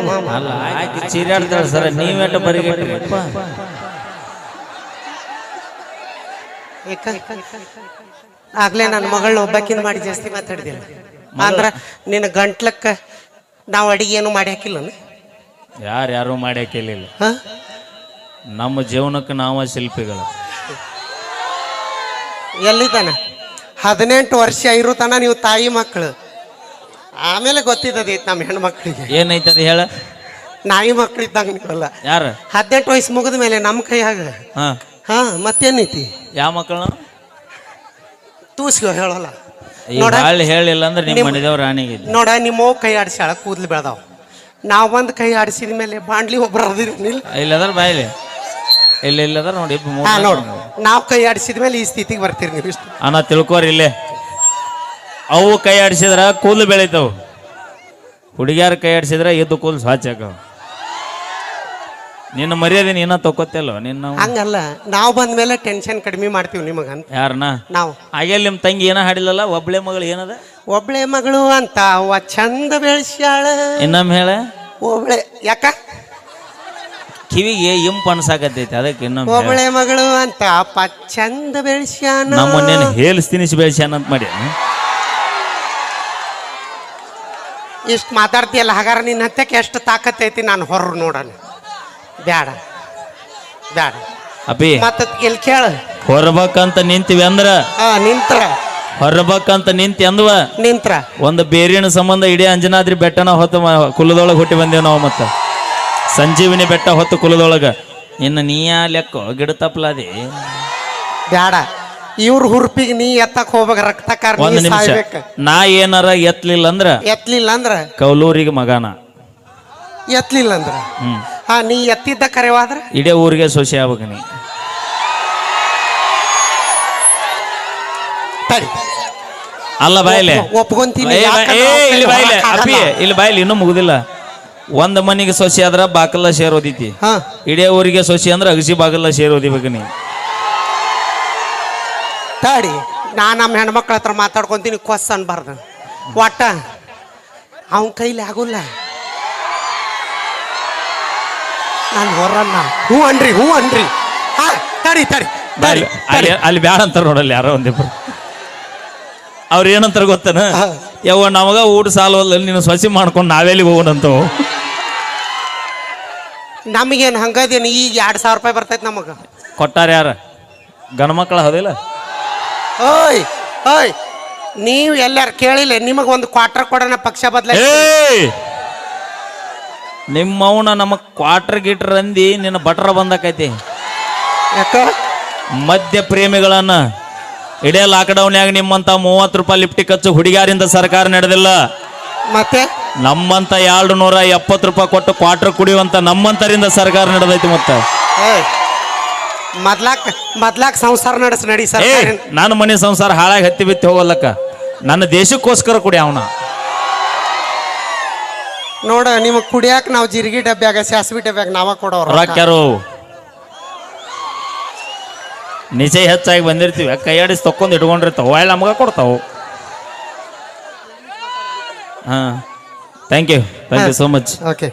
ಅಲ್ಲ ಆಕಿ ಚೀರಾಡ್ತಾಳ ಸರ ನೀವೆಟ ಬರಿಗಟ್ರಿಪ್ಪ ಆಗ್ಲೇ ನನ್ನ ಮಗಳು ಒಬ್ಬಾಕಿಂದ ಮಾಡಿ ಜಾಸ್ತಿ ಮಾತಾಡಿದಿಲ್ಲ ಅಂದ್ರ ನಿನ್ನ ಗಂಟ್ಲಕ್ಕ ನಾವು ಅಡಿಗೆ ಏನು ಮಾಡಿ ಹಾಕಿಲ್ಲ ಯಾರು ಮಾಡಿ ಹಾಕಿಲ್ಲ ನಮ್ಮ ಜೀವನಕ್ಕೆ ನಾವ ಶಿಲ್ಪಿಗಳು ಎಲ್ಲಿದ್ದಾನ 18 ವರ್ಷ ಇರೋ ತನ ನೀವು ತಾಯಿ ಮಕ್ಕಳು ಆಮೇಲೆ ಗೊತ್ತಿದ್ದದೈತಿ ನಮ್ಮ ಹೆಣ್ಮಕ್ಳಿಗೆ ಏನೈತದ ಹೇಳ ನಾಯಿ ಮಕ್ಳು ಇದ್ದಂಗ ನೀವಲ್ಲ ಯಾರ 18 ವಯಸ್ಸು ಮುಗಿದ ಮೇಲೆ ನಮ್ಮ ಕೈಯಾಗ ಹಾ ಮತ್ತೇನೈತಿ ಯಾವ ಮಕ್ಕಳು ತೂಸ್ಕೋ ಹೇಳಲ್ಲ ಹೇಳಿಲ್ಲ ಅಂದ್ರೆ ನಿಮ್ಮ ಮನೆದವ್ರ ರಾಣಿಗೆ ನೋಡ ನಿಮ್ಮ ಕೈ ಆಡಿಸ್ಯಾಳ ಕೂದ್ಲು ಬೆಳೆದಾವ ನಾವು ಬಂದು ಕೈ ಆಡಿಸಿದ ಮೇಲೆ ಬಾಂಡ್ಲಿ ಒಬ್ರು ಅದಿರಲಿಲ್ಲ ಇಲ್ಲದ್ರ ಬಾಯ್ಲಿ ಇಲ್ಲದ್ರ ನೋಡಿ ನೋಡು ನಾವು ಕೈ ಆಡಿಸಿದ ಮೇಲೆ ಈ ಸ್ಥಿತಿಗೆ ಬರ್ತೀರಿ ನೀವು ಇಷ್ಟು ಅನ್ನ ತಿಳ್ಕೋರಿ ಇಲ್ಲೇ ಅವು ಕೈ ಆಡಿಸಿದ್ರ ಕೂದಲು ಬೆಳಿತಾವ ಹುಡುಗಿಯಾರ ಕೈ ಆಡಿಸಿದ್ರ ಎದ್ದು ಕೂದಲು ಸ್ವಚ್ಛ ಆಕಾವ ನಿನ್ನ ಮರ್ಯಾದೆ ನೀನ ತಕೋತಿಲ್ವ ನಿನ್ನ ಹಂಗಲ್ಲ ನಾವು ಬಂದ ಮೇಲೆ ಟೆನ್ಷನ್ ಕಡಿಮೆ ಮಾಡ್ತೀವಿ ನಿಮಗಂತ ಯಾರನ್ನ ನಾವು ಹಾಗೆ ನಿಮ್ಮ ತಂಗಿ ಏನ ಹಾಡಿಲ್ಲಲ್ಲ ಒಬ್ಳೆ ಮಗಳು ಏನದ ಒಬ್ಳೆ ಮಗಳು ಅಂತ ಅವ್ವ ಚಂದ ಬೆಳೆಸ್ಯಾಳ ಇನ್ನೊಮ್ಮೆ ಹೇಳ ಒಬ್ಳೆ ಯಾಕ ಕಿವಿಗೆ ಇಂಪು ಅನ್ಸಾಕತ್ತೈತಿ ಅದಕ್ಕೆ ಇನ್ನೊಮ್ಮೆ ಒಬ್ಳೆ ಮಗಳು ಅಂತ ಅಪ್ಪ ಚಂದ ಬೆಳೆಸ್ಯಾನ ನಮ್ಮನ್ನೇನು ಹೇಲ್ಸ್ ತಿನಿಸಿ ಬೆಳೆಸ್ಯಾನ ಅಂತ ಮಾಡಿ ಇಷ್ಟು ಮಾತಾಡ್ತೀಯಲ್ಲ ಹಾಗಾರ ನಿನ್ನ ಹತ್ತಕ್ಕೆ ಎಷ್ಟು ತಾಕತ್ತೈತಿ ನಾನು ಹೊರ ನೋಡೋಣ ಬ್ಯಾಡ ಬ್ಯಾಡ ಅಪ್ಪಿ ಮತ್ತ ಎಲ್ಲಿ ಕೇಳ ಹೊರಬೇಕಂತ ನಿಂತೀವಿ ಅಂದ್ರ ನಿಂತ್ರ ಹೊರಬೇಕಂತ ನಿಂತಿ ಅಂದ್ವ ನಿಂತ್ರ ಒಂದು ಬೇರಿನ ಸಂಬಂಧ ಇಡೀ ಅಂಜನಾದ್ರಿ ಬೆಟ್ಟನ ಹೊತ್ತು ಕುಲದೊಳಗೆ ಹುಟ್ಟಿ ಬಂದೇವ್ ನಾವು ಮತ್ತ ಸಂಜೀವಿನಿ ಬೆಟ್ಟ ಹೊತ್ತು ಕುಲದೊಳಗ ಇನ್ನು ನೀಯ ಲೆಕ್ಕ ಗಿಡ ತಪ್ಪಲಾದಿ ಬ್ಯಾಡ ಇವ್ರ ಹುರ್ಪಿಗೆ ನೀ ಎತ್ತಕ್ ಹೋಗ್ಬೇಕ ರಕ್ತಕಾರ ಒಂದು ನಿಮಿಷ ನಾ ಏನಾರ ಎತ್ತಲಿಲ್ಲ ಅಂದ್ರ ಕೌಲೂರಿಗೆ ಮಗನ ಎತ್ತಲಿಲ್ಲ ಅಂದ್ರ ನೀ ಎತ್ತಿದ್ದ ಕರೆವಾದ್ರ ಇಡೀ ಊರಿಗೆ ಸೊಸೆ ಆಗ್ಬೇಕು ನೀ ಅಲ್ಲ ಬಾಯ್ಲೆ ಒಪ್ಕೊಂತೀನಿ ಇಲ್ಲಿ ಬಾಯ್ಲಿ ಇನ್ನೂ ಮುಗುದಿಲ್ಲ ಒಂದ್ ಮನಿಗೆ ಸೊಸೆ ಆದ್ರ ಬಾಕಲ್ಲ ಶೇರ್ ಓದಿತಿ ಇಡೀ ಊರಿಗೆ ಸೊಸೆ ಅಂದ್ರ ಅಗಸಿ ಬಾಕಲ್ಲ ಶೇರ್ ಓದಿಬೇಕು ನೀ ತಾಡಿ ನಾ ನಮ್ಮ ಹೆಣ್ಮಕ್ಳ ಹತ್ರ ಮಾತಾಡ್ಕೊಂತೀನಿ ಕೊಸ್ ಅನ್ಬಾರ್ದು ಒಟ್ಟ ಅವನ ಕೈಲಿ ಆಗುಲ್ಲ ನಾನು ಹೊರನ್ನ ಹೂ ಅನ್ರಿ ತಡಿ ಅಲ್ಲಿ ಬ್ಯಾಡ ಅಂತಾರ ನೋಡಲ್ಲ ಯಾರೋ ಒಂದಿಬ್ರು ಅವ್ರ ಏನಂತಾರ ಗೊತ್ತನ ಯವ್ವ ನಮಗ ಊಟ ಸಾಲವಲ್ಲ ನೀನು ಸೊಸಿ ಮಾಡ್ಕೊಂಡು ನಾವೆಲ್ಲಿ ಹೋಗೋಣಂತವು ನಮಗೇನು ಹಂಗದೇನು ಈಗ 2,000 ರೂಪಾಯಿ ಬರ್ತೈತಿ ನಮಗ ಕೊಟ್ಟಾರ ಯಾರ ಗಣ ಮಕ್ಕಳ ಹೌದಿಲ್ಲ ಓಯ್ ಓಯ್ ನೀವು ಎಲ್ಲಾರು ಕೇಳಿಲ್ಲ ನಿಮಗ ಒಂದು ಕ್ವಾರ್ಟರ್ ಕೊಡೋಣ ಪಕ್ಷ ಬದಲ ನಿಮ್ಮವನ ನಮಗ್ ಕ್ವಾರ್ಟರ್ ಗೀಟರ್ ಅಂದಿ ನಿನ್ನ ಬಟ್ರ ಬಂದಕೈತಿ ಯಾಕ ಮದ್ಯ ಪ್ರೇಮಿಗಳನ್ನ ಇಡೇ ಲಾಕ್ಡೌನ್ಯಾಗ ನಿಮ್ಮಂತ 30 ರೂಪಾಯಿ ಲಿಫ್ಟಿ ಖರ್ಚು ಹುಡುಗಿಯಾರಿಂದ ಸರ್ಕಾರ ನಡೆದಿಲ್ಲ ಮತ್ತೆ ನಮ್ಮಂತ 270 ರೂಪಾಯಿ ಕೊಟ್ಟು ಕ್ವಾರ್ಟರ್ ಕುಡಿಯುವಂತ ನಮ್ಮಂತರಿಂದ ಸರ್ಕಾರ ನಡೆದೈತಿ ಮತ್ತೆ ಮೊದ್ಲಾಕ್ ಸಂಸಾರ ನಡಿ ಸರ್ ನಾನು ಮನೆ ಸಂಸಾರ ಹಾಳಾಗಿ ಹತ್ತಿ ಬಿತ್ತಿ ಹೋಗಲ್ಲಕ್ಕ ನನ್ನ ದೇಶಕ್ಕೋಸ್ಕರ ಕುಡಿ ಅವನ ನೋಡ ನಿಮಗ್ ಕುಡಿಯಾಕ ನಾವು ಜಿರ್ಗಿ ಡಬ್ಬ್ಯಾಗ ಸಾಸ್ವಿ ಡಬ್ಬ್ಯಾಗ ನಾವ ಕೊಡೋರು ರಾಕ್ಯಾರು ನಿಜ ಹೆಚ್ಚಾಗಿ ಬಂದಿರ್ತೀವಿ ಕೈಯಾಡಿಸಿ ತಕ್ಕೊಂಡ್ ಇಟ್ಕೊಂಡಿರ್ತಾವ ಒಳ್ಳೆ ನಮಗ ಕೊಡ್ತಾವು thank you so much okay